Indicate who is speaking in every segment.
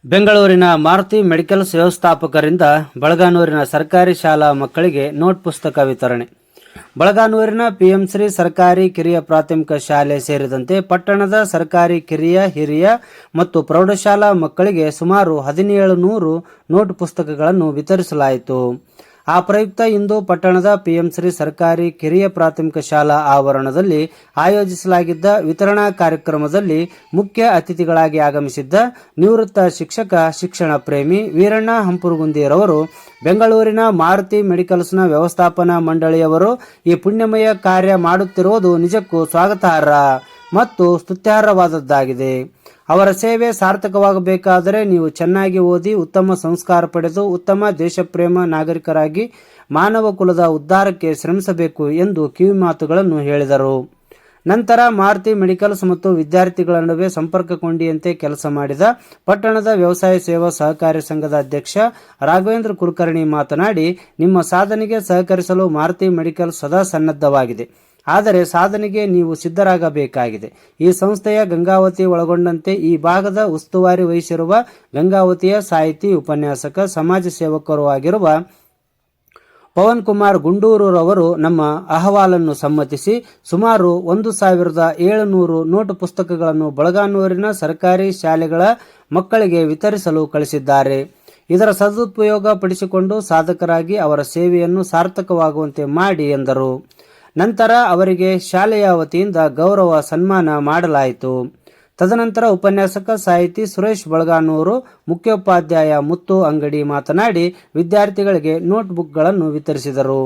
Speaker 1: ಬೆಂಗಳೂರಿನ ಮಾರುತಿ ಮೆಡಿಕಲ್ಸ್ ವ್ಯವಸ್ಥಾಪಕರಿಂದ ಬಳಗಾನೂರಿನ ಸರ್ಕಾರಿ ಶಾಲಾ ಮಕ್ಕಳಿಗೆ ನೋಟ್ ಪುಸ್ತಕ ವಿತರಣೆ. ಬಳಗಾನೂರಿನ ಪಿಎಂಶ್ರೀ ಸರ್ಕಾರಿ ಕಿರಿಯ ಪ್ರಾಥಮಿಕ ಶಾಲೆ ಸೇರಿದಂತೆ ಪಟ್ಟಣದ ಸರ್ಕಾರಿ ಕಿರಿಯ, ಹಿರಿಯ ಮತ್ತು ಪ್ರೌಢಶಾಲಾ ಮಕ್ಕಳಿಗೆ ಸುಮಾರು 1700 ನೋಟ್ ಪುಸ್ತಕಗಳನ್ನು ವಿತರಿಸಲಾಯಿತು. ಆ ಪ್ರಯುಕ್ತ ಇಂದು ಪಟ್ಟಣದ ಪಿಎಂಶ್ರೀ ಸರ್ಕಾರಿ ಕಿರಿಯ ಪ್ರಾಥಮಿಕ ಶಾಲಾ ಆವರಣದಲ್ಲಿ ಆಯೋಜಿಸಲಾಗಿದ್ದ ವಿತರಣಾ ಕಾರ್ಯಕ್ರಮದಲ್ಲಿ ಮುಖ್ಯ ಅತಿಥಿಗಳಾಗಿ ಆಗಮಿಸಿದ್ದ ನಿವೃತ್ತ ಶಿಕ್ಷಕ, ಶಿಕ್ಷಣ ಪ್ರೇಮಿ ವೀರಣ್ಣ ಹಂಪುರಗುಂದಿರವರು, ಬೆಂಗಳೂರಿನ ಮಾರುತಿ ಮೆಡಿಕಲ್ಸ್ನ ವ್ಯವಸ್ಥಾಪನಾ ಮಂಡಳಿಯವರು ಈ ಪುಣ್ಯಮಯ ಕಾರ್ಯ ಮಾಡುತ್ತಿರುವುದು ನಿಜಕ್ಕೂ ಸ್ವಾಗತಾರ್ಹ ಮತ್ತು ಸ್ತುತ್ಯಾರ್ಹವಾದದ್ದಾಗಿದೆ. ಅವರ ಸೇವೆ ಸಾರ್ಥಕವಾಗಬೇಕಾದರೆ ನೀವು ಚೆನ್ನಾಗಿ ಓದಿ, ಉತ್ತಮ ಸಂಸ್ಕಾರ ಪಡೆದು, ಉತ್ತಮ ದೇಶಪ್ರೇಮ ನಾಗರಿಕರಾಗಿ ಮಾನವ ಕುಲದ ಉದ್ಧಾರಕ್ಕೆ ಶ್ರಮಿಸಬೇಕು ಎಂದು ಕಿವಿಮಾತುಗಳನ್ನು ಹೇಳಿದರು. ನಂತರ ಮಾರುತಿ ಮೆಡಿಕಲ್ಸ್ ಮತ್ತು ವಿದ್ಯಾರ್ಥಿಗಳ ನಡುವೆ ಸಂಪರ್ಕ ಕೊಂಡಿಯಂತೆ ಕೆಲಸ ಮಾಡಿದ ಪಟ್ಟಣದ ವ್ಯವಸಾಯ ಸೇವಾ ಸಹಕಾರಿ ಸಂಘದ ಅಧ್ಯಕ್ಷ ರಾಘವೇಂದ್ರ ಕುಲಕರ್ಣಿ ಮಾತನಾಡಿ, ನಿಮ್ಮ ಸಾಧನೆಗೆ ಸಹಕರಿಸಲು ಮಾರುತಿ ಮೆಡಿಕಲ್ಸ್ ಸದಾ ಸನ್ನದ್ಧವಾಗಿದೆ. ಆದರೆ ಸಾಧನೆಗೆ ನೀವು ಸಿದ್ಧರಾಗಬೇಕಾಗಿದೆ. ಈ ಸಂಸ್ಥೆಯ ಗಂಗಾವತಿ ಒಳಗೊಂಡಂತೆ ಈ ಭಾಗದ ಉಸ್ತುವಾರಿ ವಹಿಸಿರುವ ಗಂಗಾವತಿಯ ಸಾಹಿತಿ, ಉಪನ್ಯಾಸಕ, ಸಮಾಜ ಸೇವಕರು ಆಗಿರುವ ಪವನ್ ಕುಮಾರ್ ಗುಂಡೂರವರು ನಮ್ಮ ಅಹವಾಲನ್ನು ಸಮ್ಮತಿಸಿ ಸುಮಾರು 1700 ನೋಟು ಪುಸ್ತಕಗಳನ್ನು ಬಳಗಾನೂರಿನ ಸರ್ಕಾರಿ ಶಾಲೆಗಳ ಮಕ್ಕಳಿಗೆ ವಿತರಿಸಲು ಕಳಿಸಿದ್ದಾರೆ. ಇದರ ಸದುಪಯೋಗ ಪಡಿಸಿಕೊಂಡು ಸಾಧಕರಾಗಿ ಅವರ ಸೇವೆಯನ್ನು ಸಾರ್ಥಕವಾಗುವಂತೆ ಮಾಡಿ ಎಂದರು. ನಂತರ ಅವರಿಗೆ ಶಾಲೆಯ ವತಿಯಿಂದ ಗೌರವ ಸನ್ಮಾನ ಮಾಡಲಾಯಿತು. ತದನಂತರ ಉಪನ್ಯಾಸಕ, ಸಾಹಿತಿ ಸುರೇಶ್ ಬಳಗಾನೂರು, ಮುಖ್ಯೋಪಾಧ್ಯಾಯ ಮುತ್ತು ಅಂಗಡಿ ಮಾತನಾಡಿ ವಿದ್ಯಾರ್ಥಿಗಳಿಗೆ ನೋಟ್ ಬುಕ್ಗಳನ್ನು ವಿತರಿಸಿದರು.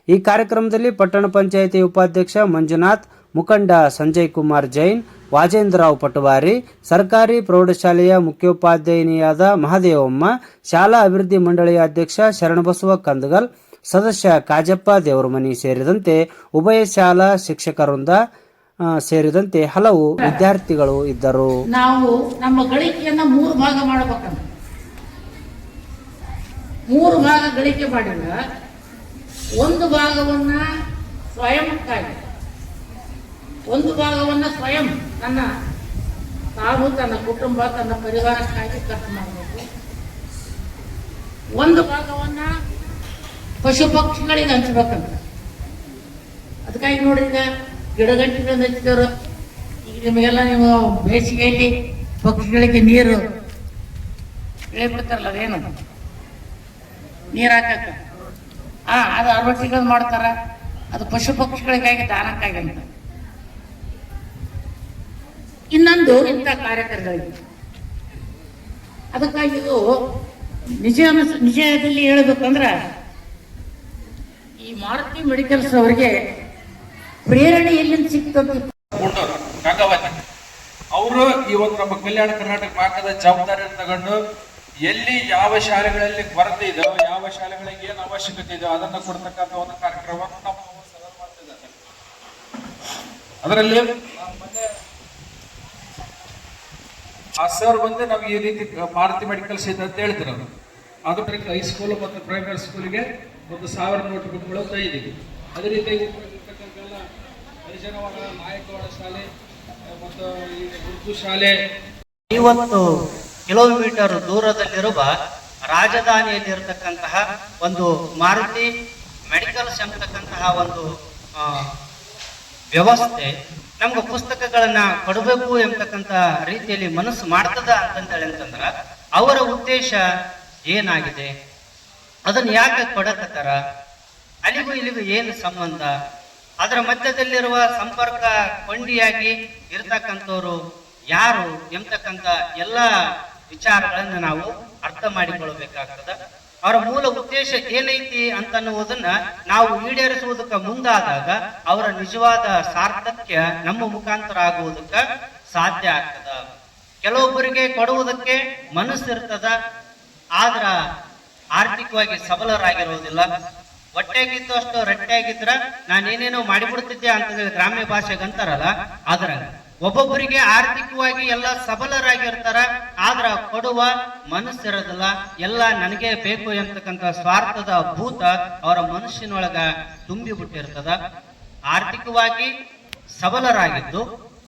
Speaker 1: ಈ ಕಾರ್ಯಕ್ರಮದಲ್ಲಿ ಪಟ್ಟಣ ಪಂಚಾಯಿತಿ ಉಪಾಧ್ಯಕ್ಷ ಮಂಜುನಾಥ್, ಮುಖಂಡ ಸಂಜಯ್ ಕುಮಾರ್ ಜೈನ್, ವಾಜೇಂದ್ರರಾವ್ ಪಟವಾರಿ, ಸರ್ಕಾರಿ ಪ್ರೌಢಶಾಲೆಯ ಮುಖ್ಯೋಪಾಧ್ಯಾಯಿನಿಯಾದ ಮಹದೇವಮ್ಮ, ಶಾಲಾ ಅಭಿವೃದ್ಧಿ ಮಂಡಳಿಯ ಅಧ್ಯಕ್ಷ ಶರಣಬಸವ ಕಂದಗಲ್, ಸದಸ್ಯ ಕಾಜಪ್ಪ ದೇವರಮನಿ ಸೇರಿದಂತೆ ಉಭಯ ಶಾಲಾ ಶಿಕ್ಷಕರಿಂದ ಸೇರಿದಂತೆ ಹಲವು ವಿದ್ಯಾರ್ಥಿಗಳು ಇದ್ದರು.
Speaker 2: ನಾವು ನಮ್ಮ ಗಳಿಕೆಯನ್ನ 3 ಭಾಗ ಮಾಡಬೇಕಂತ 3 ಭಾಗ ಗಳಿಕೆ ಮಾಡಿದ್ರ ಒಂದು ಭಾಗವನ್ನ ಸ್ವಯಂಕ್ಕಾಗಿ, ಒಂದು ಭಾಗವನ್ನ ಸ್ವಯಂ ತಾನು ತನ್ನ ಕುಟುಂಬ, ತನ್ನ ಪರಿವಾರಕ್ಕಾಗಿ ಖರ್ಚು ಮಾಡಬೇಕು. ಒಂದು ಭಾಗವನ್ನ ಪಶು ಪಕ್ಷಿಗಳಿಗೆ ಹಂಚ್ಬೇಕಂತ. ಅದಕ್ಕಾಗಿ ನೋಡ್ರಿ, ಈಗ ಗಿಡಗಂಟಿಗಳನ್ನು ಹಚ್ಚಿದವರು, ಈಗ ನಿಮಗೆಲ್ಲ ನೀವು ಬೇಸಿಗೆಯಲ್ಲಿ ಪಕ್ಷಿಗಳಿಗೆ ನೀರು ಬಿಡ್ತಾರಲ್ಲ, ಅದೇನು ನೀರು ಹಾಕಕ್ಕ ಅದು ಅರವಟ್ಟಿಗಳು ಮಾಡ್ತಾರ. ಅದು ಪಶು ಪಕ್ಷಿಗಳಿಗಾಗಿ, ದಾನಕ್ಕಾಗಿ ಅಂತ. ಇನ್ನೊಂದು ಇಂಥ ಕಾರ್ಯಕ್ರಮಗಳಿಗೆ, ಅದಕ್ಕಾಗಿ ಇದು ನಿಜದಲ್ಲಿ ಹೇಳ್ಬೇಕಂದ್ರ ಈ ಮಾರುತಿ ಮೆಡಿಕಲ್ಸ್ ಅವರಿಗೆ ಪ್ರೇರಣೆ ಎಲ್ಲಿಂದ ಸಿಕ್ತದೆ?
Speaker 3: ಅವರು ಇವತ್ತು ನಮ್ಮ ಕಲ್ಯಾಣ ಕರ್ನಾಟಕ ಭಾಗದ ಜವಾಬ್ದಾರಿ ತಗೊಂಡು ಎಲ್ಲಿ ಯಾವ ಶಾಲೆಗಳಲ್ಲಿ ಕೊರತೆ ಇದೆ, ಯಾವ ಶಾಲೆಗಳಿಗೆ ಏನು ಅವಶ್ಯಕತೆ ಇದೆ ಅದನ್ನ ಕೊಡ್ತಕ್ಕಂಥ ಒಂದು ಕಾರ್ಯಕ್ರಮವನ್ನು ನಾವು ಮಾಡ್ತಿದ್ದಾರೆ. ಅದರಲ್ಲಿ ಆ ಸರ್ ಬಂದು ನಮ್ಗೆ ಈ ರೀತಿ ಮಾರುತಿ ಮೆಡಿಕಲ್ಸ್ ಇದೆ ಅಂತ ಹೇಳ್ತಾರೆ. ಅದು ಹೈಸ್ಕೂಲ್ ಮತ್ತು ಪ್ರೈಮರಿ ಸ್ಕೂಲ್ಗೆ 1000 ನೋಟ್ ಬುಕ್ಗಳು ತಂದಿದ್ದೀವಿ. ಅದೇ ರೀತಿಯಾಗಿ ಹರಿಜನವಾಡ, ನಾಯಕವಾಡ ಶಾಲೆ ಮತ್ತು ಉರ್ದು ಶಾಲೆ
Speaker 1: 50 ಕಿಲೋಮೀಟರ್ ದೂರದಲ್ಲಿರುವ ರಾಜಧಾನಿಯಲ್ಲಿರತಕ್ಕಂತಹ ಒಂದು ಮಾರುತಿ ಮೆಡಿಕಲ್ಸ್ ಎಂಬತಕ್ಕಂತಹ ಒಂದು ವ್ಯವಸ್ಥೆ ನಮ್ಗೆ ಪುಸ್ತಕಗಳನ್ನ ಕೊಡಬೇಕು ಎಂಬತಕ್ಕಂಥ ರೀತಿಯಲ್ಲಿ ಮನಸ್ಸು ಮಾಡ್ತದ ಅಂತಂದ್ರೆ ಅವರ ಉದ್ದೇಶ ಏನಾಗಿದೆ, ಅದನ್ನು ಯಾಕೆ ಕೊಡಕತ್ತಾರ, ಅಲ್ಲಿಗೂ ಇಲ್ಲಿಗೂ ಏನು ಸಂಬಂಧ, ಅದರ ಮಧ್ಯದಲ್ಲಿರುವ ಸಂಪರ್ಕ ಕೊಂಡಿಯಾಗಿ ಇರ್ತಕ್ಕಂಥವ್ರು ಯಾರು ಎಂಬತಕ್ಕಂಥ ಎಲ್ಲ ವಿಚಾರಗಳನ್ನು ನಾವು ಅರ್ಥ ಮಾಡಿಕೊಳ್ಳಬೇಕಾಗ್ತದ. ಅವರ ಮೂಲ ಉದ್ದೇಶ ಏನೈತಿ ಅಂತನ್ನುವುದನ್ನ ನಾವು ಈಡೇರಿಸುವುದಕ್ಕೆ ಮುಂದಾದಾಗ ಅವರ ನಿಜವಾದ ಸಾರ್ಥಕ್ಯ ನಮ್ಮ ಮುಖಾಂತರ ಆಗುವುದಕ್ಕ ಸಾಧ್ಯ ಆಗ್ತದ. ಕೆಲವೊಬ್ಬರಿಗೆ ಕೊಡುವುದಕ್ಕೆ ಮನಸ್ಸಿರ್ತದ, ಆದ್ರ ಆರ್ಥಿಕವಾಗಿ ಸಬಲರಾಗಿರುವುದಿಲ್ಲ. ಹೊಟ್ಟೆಗಿದ್ದು ಅಷ್ಟು ರಟ್ಟೆಯಾಗಿದ್ರ ನಾನೇನೇನೋ ಮಾಡಿಬಿಡ್ತಿದ್ದೆ ಅಂತಂದ್ರೆ ಗ್ರಾಮ್ಯ ಭಾಷೆಗೆ ಅಂತಾರಲ್ಲ, ಆದ್ರ ಒಬ್ಬೊಬ್ಬರಿಗೆ ಆರ್ಥಿಕವಾಗಿ ಎಲ್ಲ ಸಬಲರಾಗಿರ್ತಾರ, ಆದ್ರ ಕೊಡುವ ಮನಸ್ಸಿರೋದಿಲ್ಲ. ಎಲ್ಲ ನನಗೆ ಬೇಕು ಎಂತಕ್ಕಂಥ ಸ್ವಾರ್ಥದ ಭೂತ ಅವರ ಮನಸ್ಸಿನೊಳಗ ತುಂಬಿ ಬಿಟ್ಟಿರ್ತದ. ಆರ್ಥಿಕವಾಗಿ ಸಬಲರಾಗಿದ್ದು